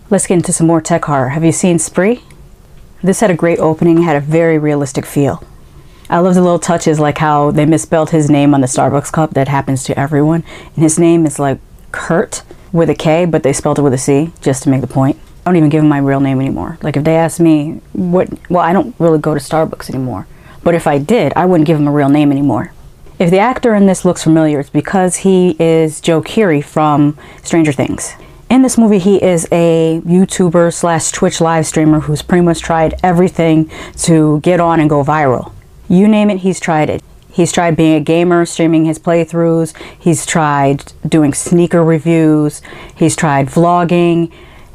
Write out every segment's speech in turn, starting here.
Let's get into some more tech horror. Have you seen Spree? This had a great opening, had a very realistic feel. I love the little touches, like how they misspelled his name on the Starbucks cup. That happens to everyone. And his name is like Kurt with a K, but they spelled it with a C just to make the point. I don't even give him my real name anymore. Like if they ask me well, I don't really go to Starbucks anymore. But if I did, I wouldn't give him a real name anymore. If the actor in this looks familiar, it's because he is Joe Keery from Stranger Things. In this movie, he is a YouTuber / Twitch live streamer who's pretty much tried everything to get on and go viral. You name it, he's tried it. He's tried being a gamer, streaming his playthroughs. He's tried doing sneaker reviews. He's tried vlogging.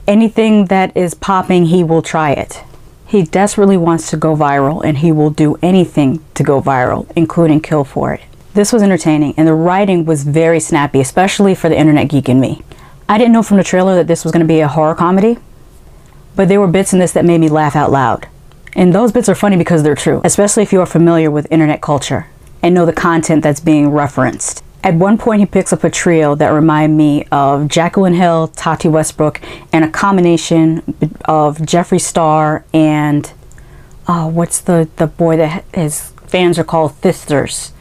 Anything that is popping, he will try it. He desperately wants to go viral, and he will do anything to go viral, including kill for it. This was entertaining, and the writing was very snappy, especially for the internet geek in me. I didn't know from the trailer that this was going to be a horror comedy, but there were bits in this that made me laugh out loud. And those bits are funny because they're true, especially if you are familiar with internet culture and know the content that's being referenced. At one point, he picks up a trio that remind me of Jacqueline Hill, Tati Westbrook, and a combination of Jeffree Star and, what's the boy that his fans are called Thisters?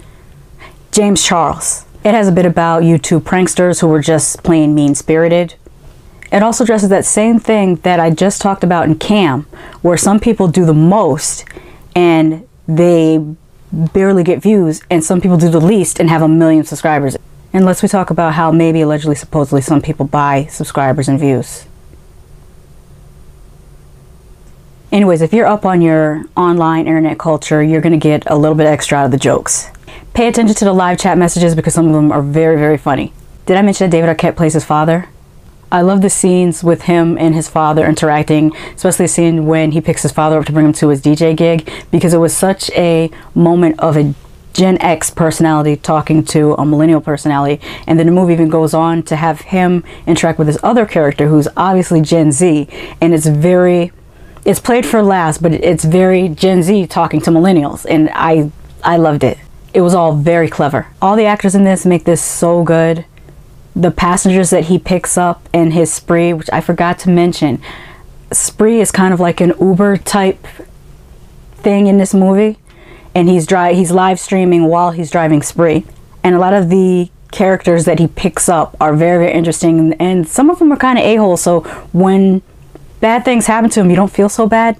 James Charles. It has a bit about YouTube pranksters who were just plain mean-spirited. It also addresses that same thing that I just talked about in Cam, where some people do the most and they barely get views, and some people do the least and have 1 million subscribers. Unless we talk about how maybe, allegedly, supposedly, some people buy subscribers and views. Anyways, if you're up on your online internet culture, you're going to get a little bit extra out of the jokes. Pay attention to the live chat messages because some of them are very, very funny. Did I mention that David Arquette plays his father? I love the scenes with him and his father interacting, especially the scene when he picks his father up to bring him to his DJ gig, because it was such a moment of a Gen X personality talking to a millennial personality. And then the movie even goes on to have him interact with this other character who's obviously Gen Z, and it's played for laughs, but it's very Gen Z talking to millennials, and I loved it. It was all very clever. All the actors in this make this so good. The passengers that he picks up in his Spree, which I forgot to mention. Spree is kind of like an Uber type thing in this movie. And he's live streaming while he's driving Spree. And a lot of the characters that he picks up are very, very interesting. And some of them are kind of a-holes. So when bad things happen to him, you don't feel so bad.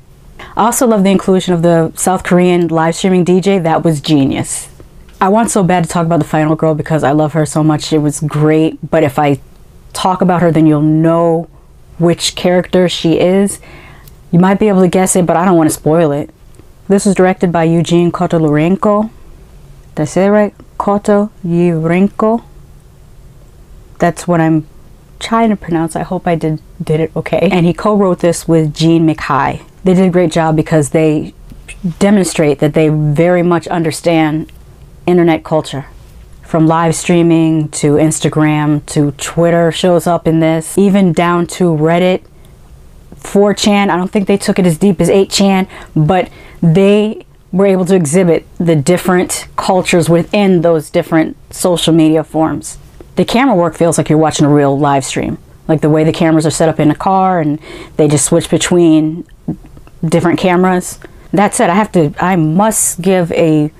I also love the inclusion of the South Korean live streaming DJ. That was genius. I want so bad to talk about the final girl because I love her so much. It was great, but if I talk about her, then you'll know which character she is. You might be able to guess it, but I don't want to spoil it. This was directed by Eugene Kotolyrenko. Did I say it right? Kotolyrenko. That's what I'm trying to pronounce. I hope I did it okay. And he co-wrote this with Gene McKay. They did a great job because they demonstrate that they very much understand internet culture. From live streaming to Instagram to Twitter shows up in this, even down to Reddit, 4chan. I don't think they took it as deep as 8chan, but they were able to exhibit the different cultures within those different social media forms. The camera work feels like you're watching a real live stream. Like the way the cameras are set up in a car and they just switch between different cameras. That said, I must give a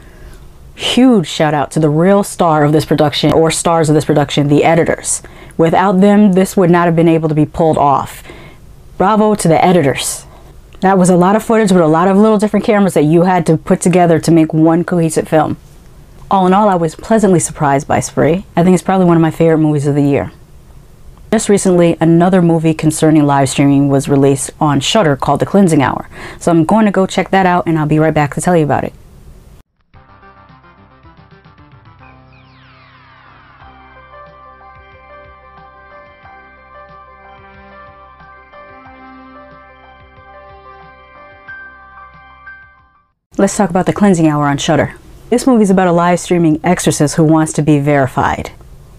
huge shout out to the real star of this production, or stars of this production, the editors. Without them, this would not have been able to be pulled off. Bravo to the editors. That was a lot of footage with a lot of little different cameras that you had to put together to make one cohesive film. All in all, I was pleasantly surprised by Spree. I think it's probably one of my favorite movies of the year. Just recently, another movie concerning live streaming was released on Shudder called The Cleansing Hour. So I'm going to go check that out, and I'll be right back to tell you about it. Let's talk about The Cleansing Hour on Shudder. This movie is about a live streaming exorcist who wants to be verified.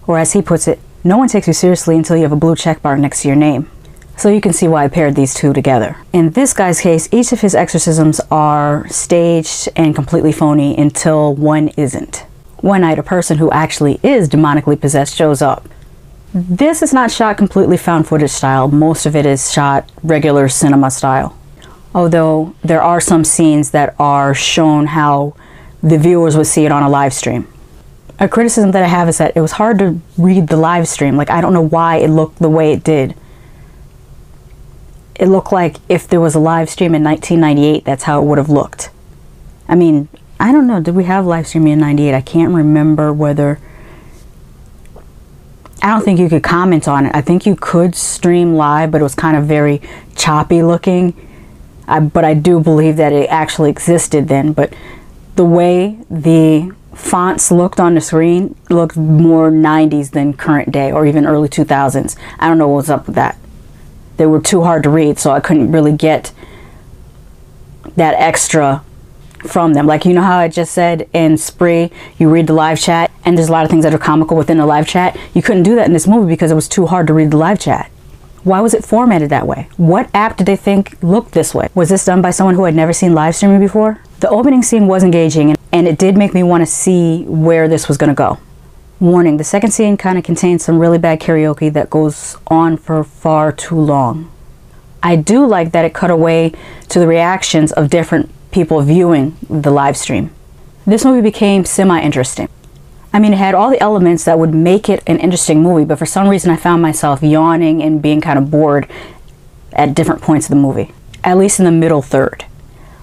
Or as he puts it, no one takes you seriously until you have a blue check bar next to your name. So you can see why I paired these two together. In this guy's case, each of his exorcisms are staged and completely phony until one isn't. One night, a person who actually is demonically possessed shows up. This is not shot completely found footage style. Most of it is shot regular cinema style. Although there are some scenes that are shown how the viewers would see it on a live stream. A criticism that I have is that it was hard to read the live stream. Like, I don't know why it looked the way it did. It looked like if there was a live stream in 1998, that's how it would have looked. I mean, I don't know, did we have live streaming in 98? I can't remember whether... I don't think you could comment on it. I think you could stream live, but it was kind of very choppy looking. But I do believe that it actually existed then. But the way the fonts looked on the screen looked more 90s than current day, or even early 2000s. I don't know what was up with that. They were too hard to read, so I couldn't really get that extra from them. Like, you know how I just said in Spree, you read the live chat, and there's a lot of things that are comical within the live chat? You couldn't do that in this movie because it was too hard to read the live chat. Why was it formatted that way? What app did they think looked this way? Was this done by someone who had never seen live streaming before? The opening scene was engaging, and it did make me want to see where this was going to go. Warning, the second scene kind of contains some really bad karaoke that goes on for far too long. I do like that it cut away to the reactions of different people viewing the live stream. This movie became semi-interesting. I mean, it had all the elements that would make it an interesting movie, but for some reason I found myself yawning and being kind of bored at different points of the movie, at least in the middle third.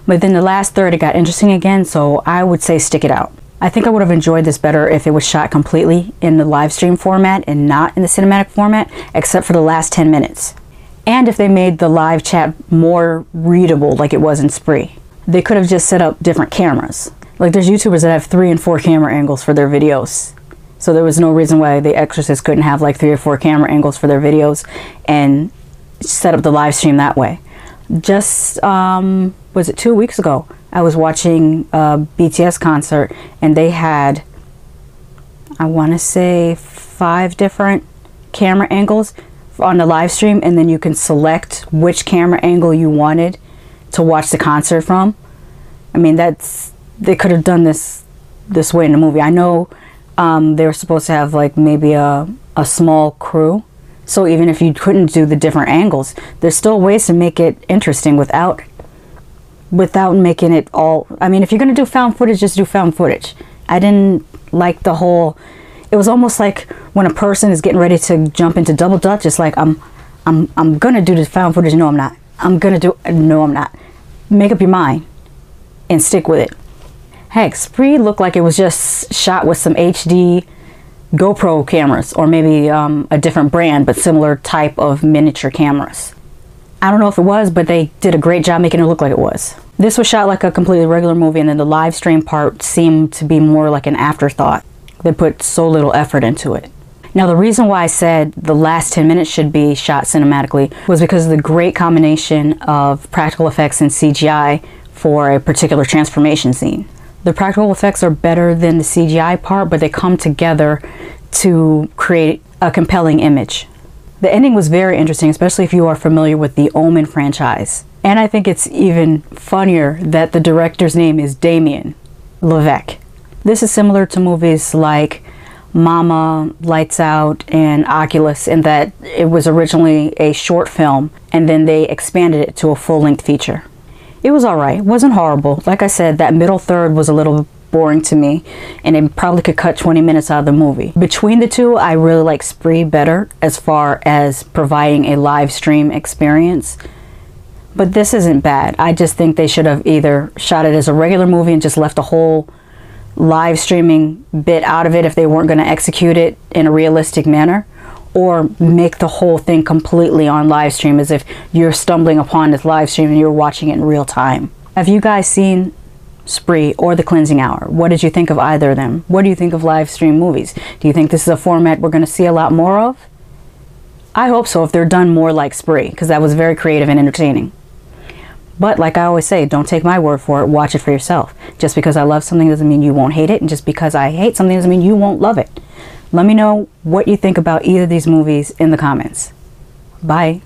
But then the last third, it got interesting again, so I would say stick it out. I think I would have enjoyed this better if it was shot completely in the live stream format and not in the cinematic format, except for the last 10 minutes. And if they made the live chat more readable like it was in Spree. They could have just set up different cameras. Like, there's YouTubers that have 3 and 4 camera angles for their videos. So there was no reason why The Exorcist couldn't have like 3 or 4 camera angles for their videos and set up the live stream that way. Just, was it 2 weeks ago? I was watching a BTS concert, and they had, I want to say, 5 different camera angles on the live stream, and then you can select which camera angle you wanted to watch the concert from. I mean, they could have done this way in the movie. I know they were supposed to have like maybe a small crew, so even if you couldn't do the different angles, there's still ways to make it interesting without making it all... I mean, if you're gonna do found footage, just do found footage. I didn't like the whole... It was almost like when a person is getting ready to jump into double dutch. It's like, I'm gonna do the found footage. No, I'm not. No, I'm not. Make up your mind and stick with it. Heck, Spree looked like it was just shot with some HD GoPro cameras, or maybe a different brand, but similar type of miniature cameras. I don't know if it was, but they did a great job making it look like it was. This was shot like a completely regular movie, and then the live stream part seemed to be more like an afterthought. They put so little effort into it. Now, the reason why I said the last 10 minutes should be shot cinematically was because of the great combination of practical effects and CGI for a particular transformation scene. The practical effects are better than the CGI part, but they come together to create a compelling image. The ending was very interesting, especially if you are familiar with the Omen franchise. And I think it's even funnier that the director's name is Damien Levesque. This is similar to movies like Mama, Lights Out, and Oculus, in that it was originally a short film and then they expanded it to a full-length feature. It was alright. It wasn't horrible. Like I said, that middle third was a little boring to me, and it probably could cut 20 minutes out of the movie. Between the two, I really like Spree better as far as providing a live stream experience. But this isn't bad. I just think they should have either shot it as a regular movie and just left a whole live streaming bit out of it if they weren't going to execute it in a realistic manner, or make the whole thing completely on live stream as if you're stumbling upon this live stream and you're watching it in real time. Have you guys seen Spree or The Cleansing Hour? What did you think of either of them? What do you think of live stream movies? Do you think this is a format we're going to see a lot more of? I hope so, if they're done more like Spree, because that was very creative and entertaining. But like I always say, don't take my word for it, watch it for yourself. Just because I love something doesn't mean you won't hate it, and just because I hate something doesn't mean you won't love it. Let me know what you think about either of these movies in the comments. Bye.